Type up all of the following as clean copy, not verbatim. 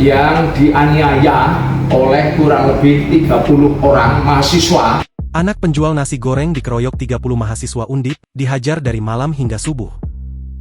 yang dianiaya oleh kurang lebih 30 orang mahasiswa. Anak penjual nasi goreng dikeroyok 30 mahasiswa Undip, dihajar dari malam hingga subuh.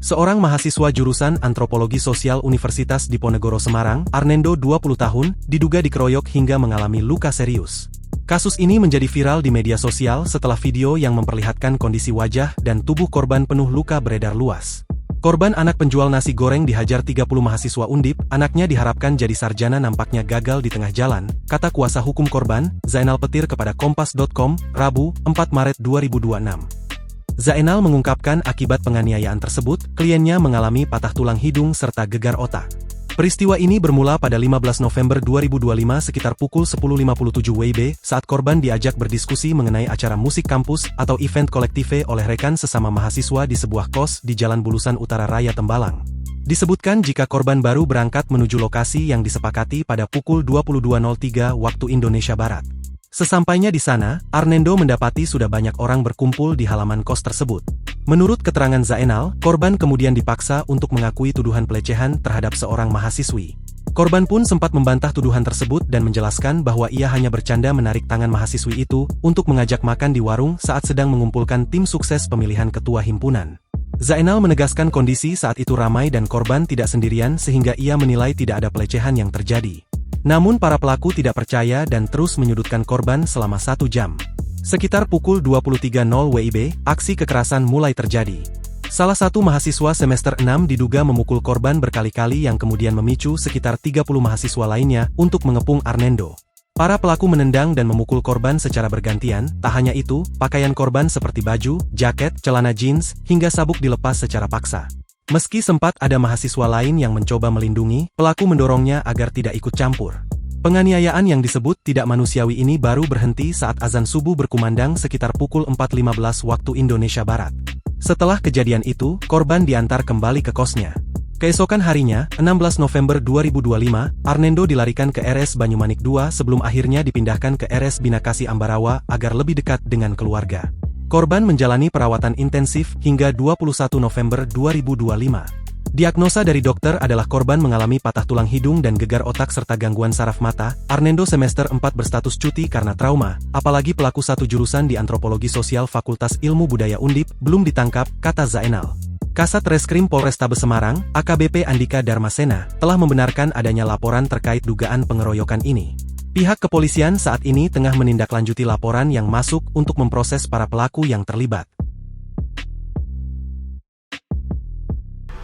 Seorang mahasiswa jurusan Antropologi Sosial Universitas Diponegoro Semarang, Arnendo 20 tahun, diduga dikeroyok hingga mengalami luka serius. Kasus ini menjadi viral di media sosial setelah video yang memperlihatkan kondisi wajah dan tubuh korban penuh luka beredar luas. Korban anak penjual nasi goreng dihajar 30 mahasiswa Undip, anaknya diharapkan jadi sarjana nampaknya gagal di tengah jalan, kata kuasa hukum korban, Zainal Petir kepada Kompas.com, Rabu, 4 Maret 2026. Zainal mengungkapkan akibat penganiayaan tersebut, kliennya mengalami patah tulang hidung serta gegar otak. Peristiwa ini bermula pada 15 November 2025 sekitar pukul 10.57 WIB saat korban diajak berdiskusi mengenai acara musik kampus atau event kolektive oleh rekan sesama mahasiswa di sebuah kos di Jalan Bulusan Utara Raya Tembalang. Disebutkan jika korban baru berangkat menuju lokasi yang disepakati pada pukul 22.03 waktu Indonesia Barat. Sesampainya di sana, Arnendo mendapati sudah banyak orang berkumpul di halaman kos tersebut. Menurut keterangan Zainal, korban kemudian dipaksa untuk mengakui tuduhan pelecehan terhadap seorang mahasiswi. Korban pun sempat membantah tuduhan tersebut dan menjelaskan bahwa ia hanya bercanda menarik tangan mahasiswi itu untuk mengajak makan di warung saat sedang mengumpulkan tim sukses pemilihan ketua himpunan. Zainal menegaskan kondisi saat itu ramai dan korban tidak sendirian sehingga ia menilai tidak ada pelecehan yang terjadi. Namun para pelaku tidak percaya dan terus menyudutkan korban selama 1 jam. Sekitar pukul 23.00 WIB, aksi kekerasan mulai terjadi. Salah satu mahasiswa semester 6 diduga memukul korban berkali-kali yang kemudian memicu sekitar 30 mahasiswa lainnya untuk mengepung Arnendo. Para pelaku menendang dan memukul korban secara bergantian, tak hanya itu, pakaian korban seperti baju, jaket, celana jeans, hingga sabuk dilepas secara paksa. Meski sempat ada mahasiswa lain yang mencoba melindungi, pelaku mendorongnya agar tidak ikut campur. Penganiayaan yang disebut tidak manusiawi ini baru berhenti saat azan subuh berkumandang sekitar pukul 4.15 waktu Indonesia Barat. Setelah kejadian itu, korban diantar kembali ke kosnya. Keesokan harinya, 16 November 2025, Arnendo dilarikan ke RS Banyumanik II sebelum akhirnya dipindahkan ke RS Binakasi Ambarawa agar lebih dekat dengan keluarga. Korban menjalani perawatan intensif hingga 21 November 2025. Diagnosa dari dokter adalah korban mengalami patah tulang hidung dan gegar otak serta gangguan saraf mata. Arnendo semester 4 berstatus cuti karena trauma, apalagi pelaku satu jurusan di Antropologi Sosial Fakultas Ilmu Budaya Undip, belum ditangkap, kata Zainal. Kasat Reskrim Polrestabes Semarang, AKBP Andika Darmasena, telah membenarkan adanya laporan terkait dugaan pengeroyokan ini. Pihak kepolisian saat ini tengah menindaklanjuti laporan yang masuk untuk memproses para pelaku yang terlibat.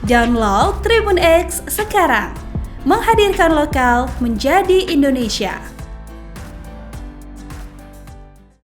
Download Tribun X sekarang, menghadirkan lokal menjadi Indonesia.